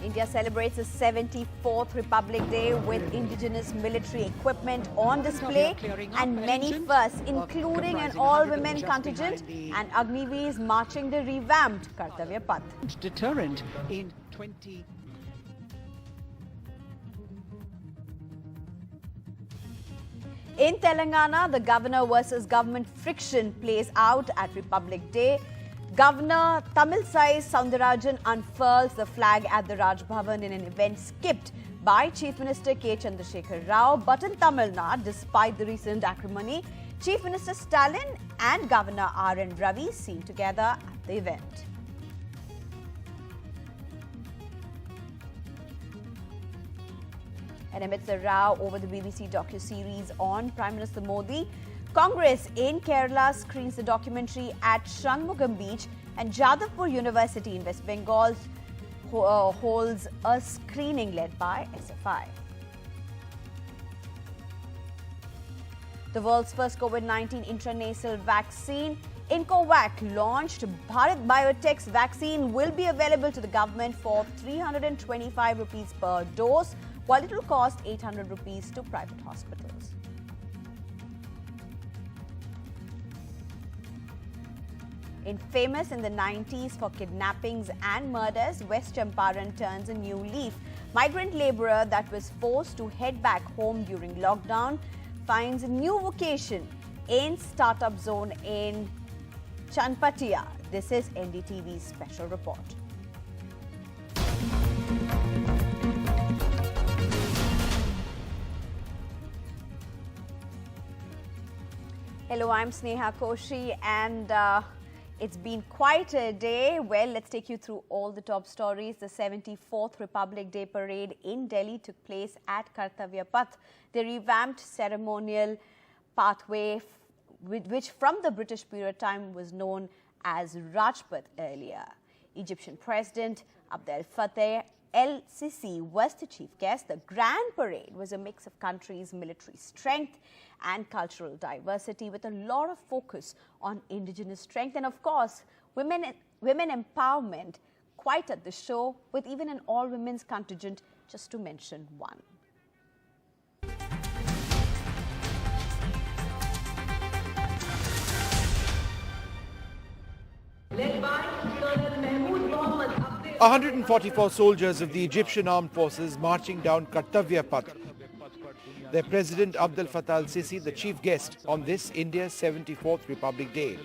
India celebrates its 74th Republic Day with indigenous military equipment on display and many firsts, including an all-women contingent and Agniveers marching the revamped Kartavya Path. Deterrent in 20... In Telangana, the governor versus government friction plays out at Republic Day. Governor Tamilisai Soundarajan unfurls the flag at the Raj Bhavan in an event skipped by Chief Minister K. Chandrasekhar Rao. But in Tamil Nadu, despite the recent acrimony, Chief Minister Stalin and Governor R.N. Ravi seen together at the event. And amidst the row over the BBC docu-series on Prime Minister Modi, Congress in Kerala screens the documentary at Shanmugam Beach, and Jadavpur University in West Bengal holds a screening led by SFI. The world's first COVID-19 intranasal vaccine, Incovac, launched. Bharat Biotech's vaccine will be available to the government for 325 rupees per dose, while it will cost 800 rupees to private hospitals. Famous in the 90s for kidnappings and murders, West Champaran turns a new leaf. Migrant labourer that was forced to head back home during lockdown finds a new vocation in startup zone in Chanpatia. This is NDTV's special report. Hello, I'm Sneha Koshi, and it's been quite a day. Well, let's take you through all the top stories. The 74th Republic Day parade in Delhi took place at Kartavya Path, the revamped ceremonial pathway which from the British period time was known as Rajpath earlier. Egyptian President Abdel Fattah El-Sisi was the chief guest. The grand parade was a mix of countries' military strength and cultural diversity, with a lot of focus on indigenous strength and, of course, women empowerment quite at the show, with even an all-women's contingent, just to mention one. Led by Colonel Mahmood Mohammed 144 soldiers of the Egyptian Armed Forces marching down Kartavya Path. Their President Abdel Fattah al-Sisi, the chief guest on this India's 74th Republic Day.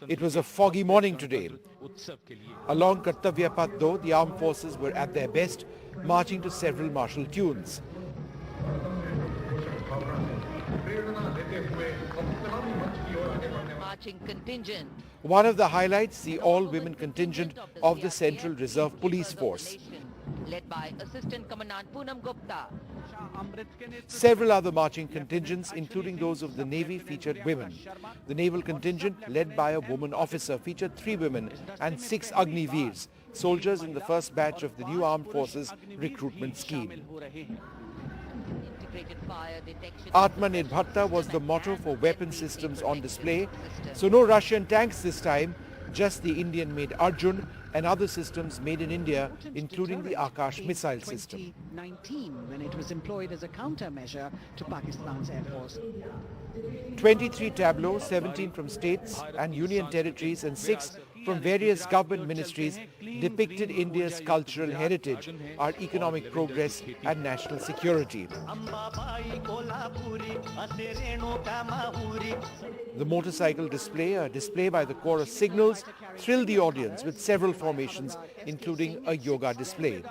It was a foggy morning today. Along Kartavya Path, though, the armed forces were at their best, marching to several martial tunes. marching contingent. One of the highlights, the all-women contingent of the Central Reserve Police Force. Led by Assistant Commandant Poonam Gupta. Several other marching contingents, including those of the Navy, featured women. The naval contingent, led by a woman officer, featured 3 women and 6 Agniveers, soldiers in the first batch of the new armed forces recruitment scheme. Atmanirbharta was the motto for weapon systems on display. So no Russian tanks this time, just the Indian-made Arjun and other systems made in India, including the Akash missile system. 2019, when it was employed as a countermeasure to Pakistan's Air Force. 23 tableaux, 17 from states and union territories and 6 from various government ministries depicted India's cultural heritage, our economic progress and national security. The motorcycle display, a display by the Corps of Signals, thrilled the audience with several formations, including a yoga display.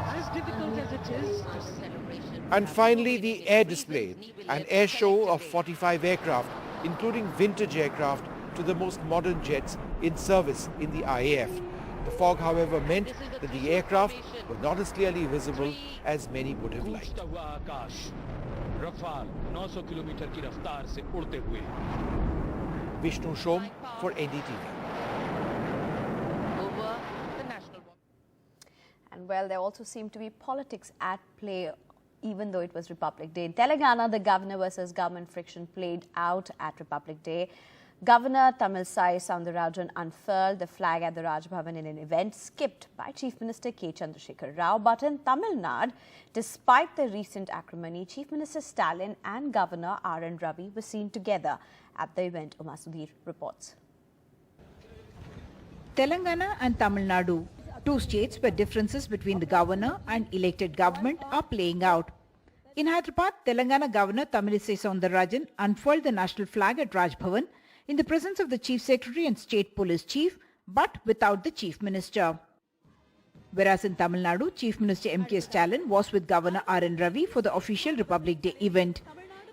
As difficult as it is to celebrate. And finally, the air display, an air show of 45 aircraft, including vintage aircraft to the most modern jets in service in the IAF. The fog, however, meant that the aircraft were not as clearly visible as many would have liked. Vishnu Shom for NDTV. And well, there also seem to be politics at play even though it was Republic Day. In Telangana, the governor versus government friction played out at Republic Day. Governor Tamilisai Soundararajan unfurled the flag at the Raj Bhavan in an event skipped by Chief Minister K. Chandrasekhar Rao. But in Tamil Nadu, despite the recent acrimony, Chief Minister Stalin and Governor R.N. Ravi were seen together at the event. Uma Sudhir reports. Telangana and Tamil Nadu, two states where differences between the governor and elected government are playing out. In Hyderabad, Telangana Governor Tamilisai Soundararajan unfurled the national flag at Raj Bhavan in the presence of the Chief Secretary and State Police Chief, but without the Chief Minister. Whereas in Tamil Nadu, Chief Minister M.K. Stalin was with Governor R.N. Ravi for the official Republic Day event,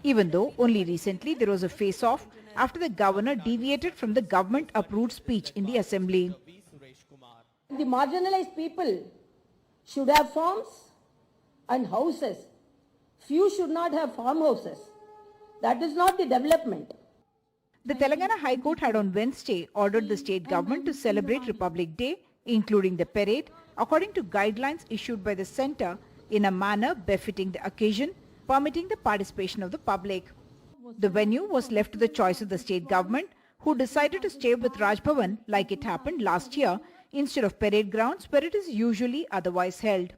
even though only recently there was a face-off after the governor deviated from the government-approved speech in the assembly. The marginalized people should have farms and houses. Few should not have farmhouses. That is not the development. The Telangana High Court had on Wednesday ordered the state government to celebrate Republic Day, including the parade, according to guidelines issued by the centre in a manner befitting the occasion, permitting the participation of the public. The venue was left to the choice of the state government, who decided to stay with Raj Bhavan like it happened last year, instead of parade grounds where it is usually otherwise held.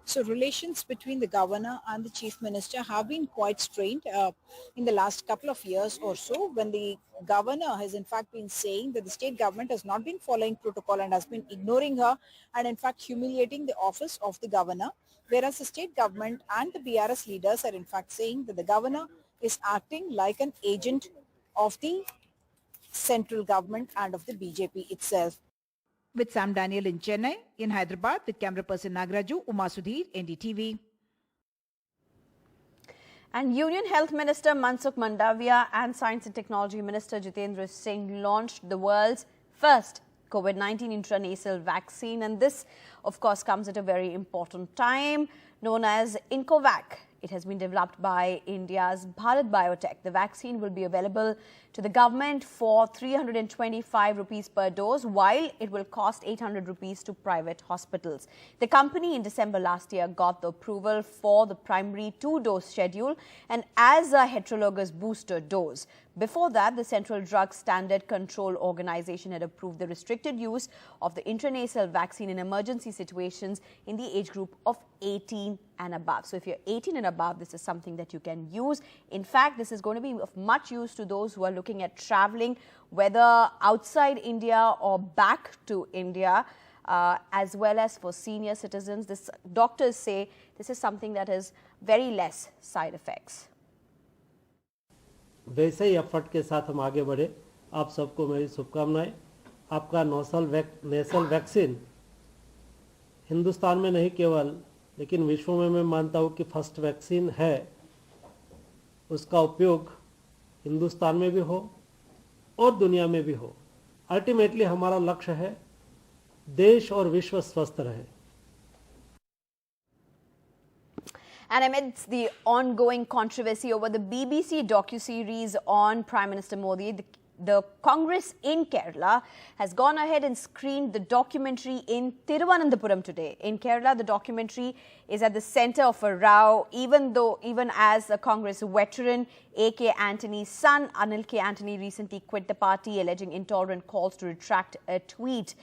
So relations between the governor and the chief minister have been quite strained in the last couple of years or so, when the governor has in fact been saying that the state government has not been following protocol and has been ignoring her and in fact humiliating the office of the governor, whereas the state government and the BRS leaders are in fact saying that the governor is acting like an agent of the central government and of the BJP itself. With Sam Daniel in Chennai, in Hyderabad, with camera person Nagraju, Uma Sudhir, NDTV. And Union Health Minister Mansukh Mandavia and Science and Technology Minister Jitendra Singh launched the world's first COVID-19 intranasal vaccine. And this, of course, comes at a very important time, known as Incovac. It has been developed by India's Bharat Biotech. The vaccine will be available to the government for 325 rupees per dose, while it will cost 800 rupees to private hospitals. The company in December last year got the approval for the primary 2-dose schedule and as a heterologous booster dose. Before that, the Central Drug Standard Control Organization had approved the restricted use of the intranasal vaccine in emergency situations in the age group of 18 and above. So if you're 18 and above, this is something that you can use. In fact, this is going to be of much use to those who are looking at traveling, whether outside India or back to India, as well as for senior citizens. Doctors say this is something that has very less side effects. वैसे ही effort के साथ हम आगे बढ़े। आप सबको मेरी शुभकामनाएं। आपका नेसल वैक्सीन हिंदुस्तान में नहीं केवल, लेकिन विश्व में मैं मानता हूं कि फर्स्ट वैक्सीन है। उसका उपयोग हिंदुस्तान में भी हो और दुनिया में भी हो। अल्टीमेटली हमारा लक्ष्य है देश और विश्व स्वस्थ रहे। And amidst the ongoing controversy over the BBC docuseries on Prime Minister Modi, the Congress in Kerala has gone ahead and screened the documentary in Thiruvananthapuram today. In Kerala, the documentary is at the centre of a row, even as a Congress veteran, A.K. Antony's son, Anil K. Antony, recently quit the party, alleging intolerant calls to retract a tweet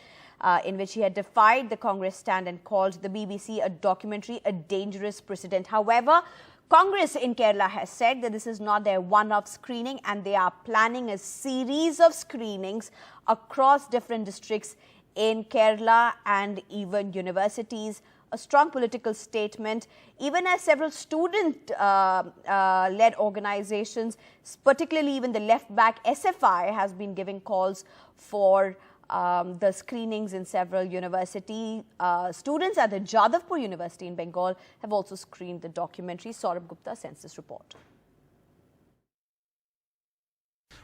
in which he had defied the Congress stand and called the BBC a documentary a dangerous precedent. However, Congress in Kerala has said that this is not their one-off screening and they are planning a series of screenings across different districts in Kerala and even universities. A strong political statement, even as several student-led organizations, particularly even the left-back SFI, has been giving calls for the screenings in several university. Students at the Jadavpur University in Bengal have also screened the documentary. Saurabh Gupta sends this report.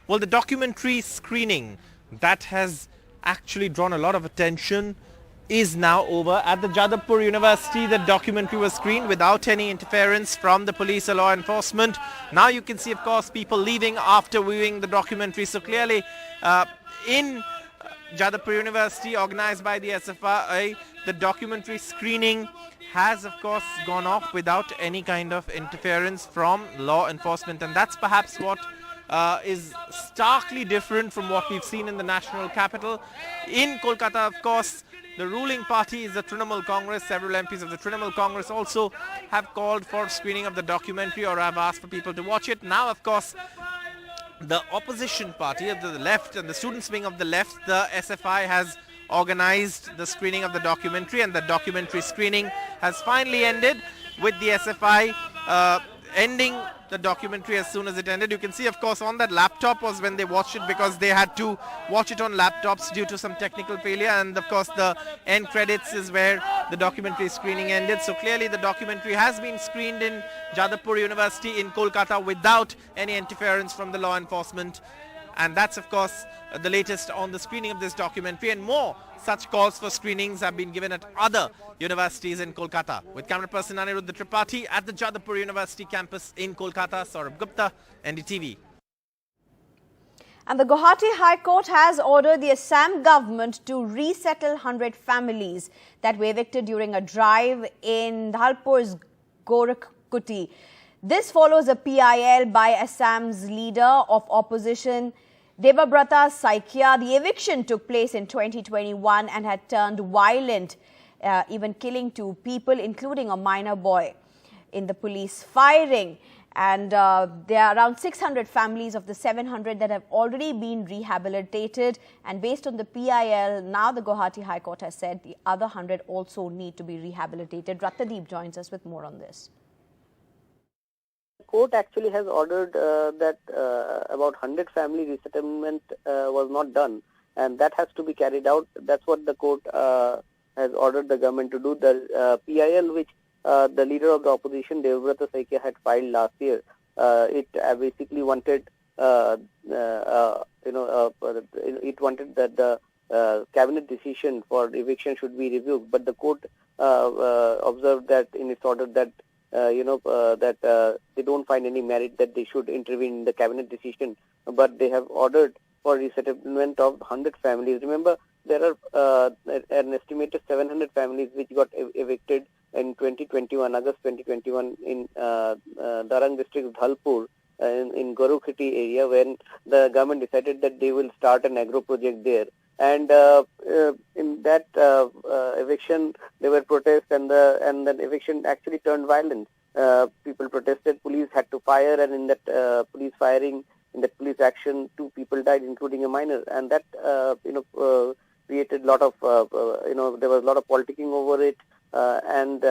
Well, the documentary screening that has actually drawn a lot of attention is now over. At the Jadavpur University, the documentary was screened without any interference from the police or law enforcement. Now you can see, of course, people leaving after viewing the documentary. So clearly, in Jadapur University, organized by the SFI, the documentary screening has of course gone off without any kind of interference from law enforcement, and that's perhaps what is starkly different from what we've seen in the national capital. In Kolkata, of course, the ruling party is the Trinamool Congress. Several MPs of the Trinamool Congress also have called for screening of the documentary, or have asked for people to watch it. Now, of course, the opposition party of the left and the students wing of the left, the SFI, has organized the screening of the documentary, and the documentary screening has finally ended, with the SFI ending the documentary as soon as it ended. You can see, of course, on that laptop was when they watched it, because they had to watch it on laptops due to some technical failure, and of course the end credits is where the documentary screening ended. So clearly the documentary has been screened in Jadapur University in Kolkata without any interference from the law enforcement, and that's of course the latest on the screening of this documentary, and more such calls for screenings have been given at other universities in Kolkata. With camera person Aniruddha Tripathi at the Jadapur University campus in Kolkata, Saurabh Gupta, NDTV. And the Guwahati High Court has ordered the Assam government to resettle 100 families that were evicted during a drive in Dhalpur's Gorakhkuti. This follows a PIL by Assam's leader of opposition, Debabrata Saikia. The eviction took place in 2021 and had turned violent, even killing 2 people, including a minor boy, in the police firing. And there are around 600 families of the 700 that have already been rehabilitated. And based on the PIL, now the Guwahati High Court has said the other 100 also need to be rehabilitated. Ratnadeep joins us with more on this. The court actually has ordered that about 100 family resettlement was not done, and that has to be carried out. That's what the court has ordered the government to do. The PIL, which the leader of the opposition, Debabrata Saikia, had filed last year, it basically wanted, it wanted that the cabinet decision for eviction should be reviewed, but the court observed that in its order that they don't find any merit that they should intervene in the cabinet decision, but they have ordered for resettlement of 100 families. Remember, there are an estimated 700 families which got evicted in 2021, August 2021, in Darang district, Dhalpur, in Gorakhkuti area, when the government decided that they will start an agro project there. And in that eviction, there were protests, and the eviction actually turned violent. People protested, police had to fire, and in that police firing, in that police action, 2 people died, including a minor. And that created a lot of there was a lot of politicking over it. And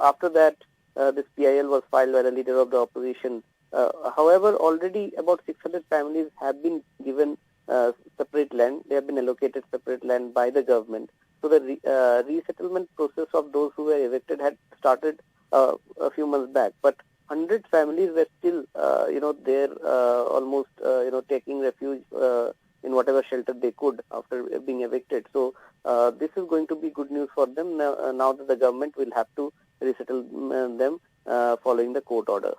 after that, this PIL was filed by the leader of the opposition. However, already about 600 families have been given separate land. They have been allocated separate land by the government. So the resettlement process of those who were evicted had started a few months back. But 100 families were still, there, almost, taking refuge in whatever shelter they could after being evicted. So this is going to be good news for them now that the government will have to resettle them following the court order.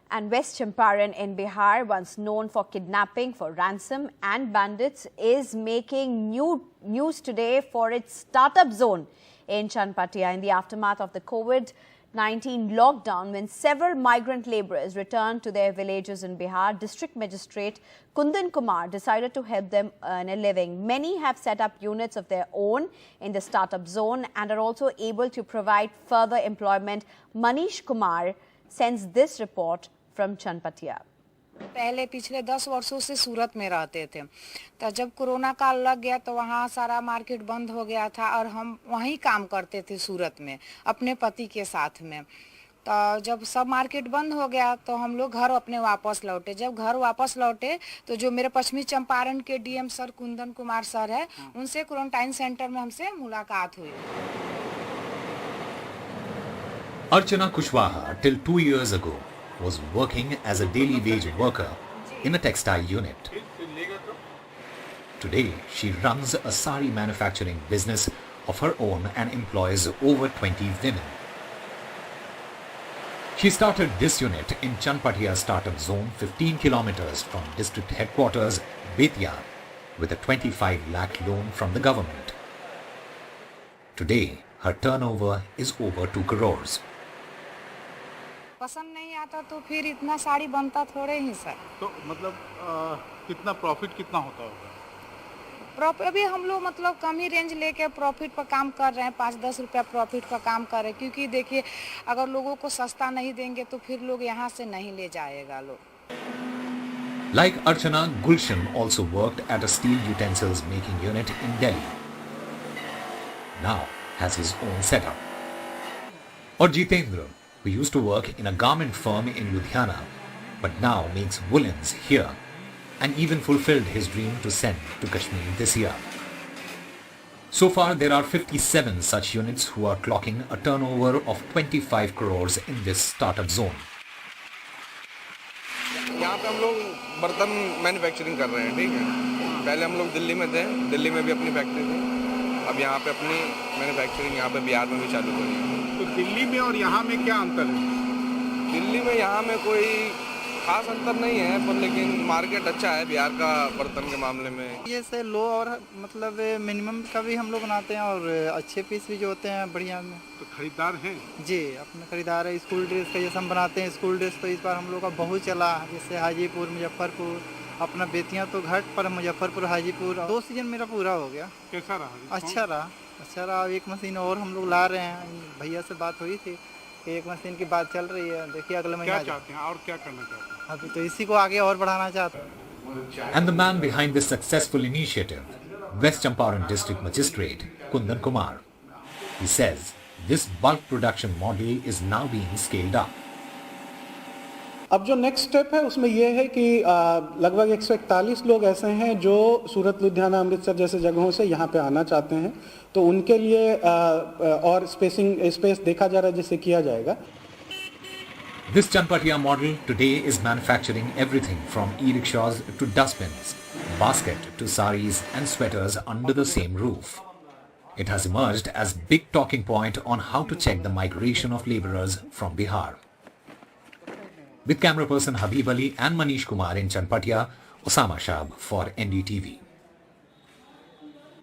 And West Champaran in Bihar, once known for kidnapping, for ransom and bandits, is making news today for its startup zone in Chanpatia in the aftermath of the COVID-19 lockdown, when several migrant laborers returned to their villages in Bihar. District Magistrate Kundan Kumar decided to help them earn a living. Many have set up units of their own in the startup zone and are also able to provide further employment. Manish Kumar sends this report from Chanpatia. पहले पिछले 10 वर्षों से सूरत में रहते थे, तो जब corona काल लग गया तो वहाँ सारा मार्केट बंद हो गया था और हम वहीं काम करते थे सूरत में अपने पति के साथ में। तो जब सब मार्केट बंद हो गया तो हम लोग घर अपने वापस लौटे। जब घर वापस लौटे तो जो मेरे पश्चिमी चंपारण के DM sir Kundan Kumar sir है, उनसे क्वारंटाइन सेंटर में हमसे मुलाकात हुई। Archana Kushwaha, till 2 years ago, was working as a daily wage worker in a textile unit. Today, she runs a sari manufacturing business of her own and employs over 20 women. She started this unit in Chanpatia startup zone, 15 kilometers from district headquarters, Bettiah, with a 25 lakh loan from the government. Today, her turnover is over 2 crores. पसंद नहीं आता तो फिर इतना साड़ी बनता थोड़े ही sir. तो मतलब कितना प्रॉफिट कितना होता होगा? अभी हम लोग मतलब कम ही रेंज लेके प्रॉफिट पर काम कर रहे हैं, 5-10 रुपया प्रॉफिट पर काम कर रहे हैं, क्योंकि देखिए अगर लोगों को सस्ता नहीं देंगे तो फिर लोग यहाँ से नहीं ले जाएगा लोग। Like Archana, Gulshan also worked at a steel utensils making unit in Delhi. Now has his own setup. Or Jitendra, who used to work in a garment firm in Ludhiana, but now makes woolens here, and even fulfilled his dream to send to Kashmir this year. So far, there are 57 such units who are clocking a turnover of 25 crores in this startup zone. यहाँ पे हम लोग बर्तन manufacturing कर रहे हैं, ठीक है। पहले हम लोग दिल्ली में थे, दिल्ली में भी अपनी फैक्ट्री थी, अब यहाँ पे अपनी मैन्युफैक्चरिंग यहाँ पे बिहार में भी चालू करी है। तो दिल्ली में और यहाँ में क्या अंतर है? दिल्ली में यहाँ में कोई खास अंतर नहीं है, पर लेकिन मार्केट अच्छा है बिहार का बर्तन के मामले में। ये से लो और मतलब मिनिमम का भी हम लोग बनाते हैं और अच्छे पीस भी जो होते हैं बढ़िया में। तो खरीदार हैं? जी, अपने खरीदार है। स्कूल ड्रेस का जैसे हम बनाते हैं, स्कूल ड्रेस तो इस बार हम लोग का बहुत चला, जैसे हाजीपुर, मुजफ्फरपुर, अपना बेतियाँ तो घाट पर, मुजफ्फरपुर, हाजीपुर। 2 सीजन मेरा पूरा हो गया। कैसा रहा? अच्छा रहा। एक मशीन और हम लोग ला रहे हैं, भैया से बात हुई थी, एक मशीन की बात चल रही है, देखिए अगले महीने। क्या चाहते हैं और क्या करना चाहते हैं? अभी तो इसी को आगे और बढ़ाना चाहते हैं। And the man behind this successful initiative, West Champaran District Magistrate Kundan Kumar. He says this bulk production model is now being scaled up. अब जो नेक्स्ट स्टेप है उसमें ये है कि लगभग 141 लोग ऐसे हैं जो सूरत, लुधियाना, अमृतसर जैसे जगहों से यहाँ पे आना चाहते हैं, तो उनके लिए और स्पेस देखा जा रहा है जिससे किया जाएगा। This Chanpatia model today is manufacturing everything from e-rickshaws to dustbins, basket to saris and sweaters under the same roof. It has emerged as big talking point on how to check the migration of laborers from Bihar. With camera person Habib Ali and Manish Kumar in Chanpatia, Osama Shab for NDTV.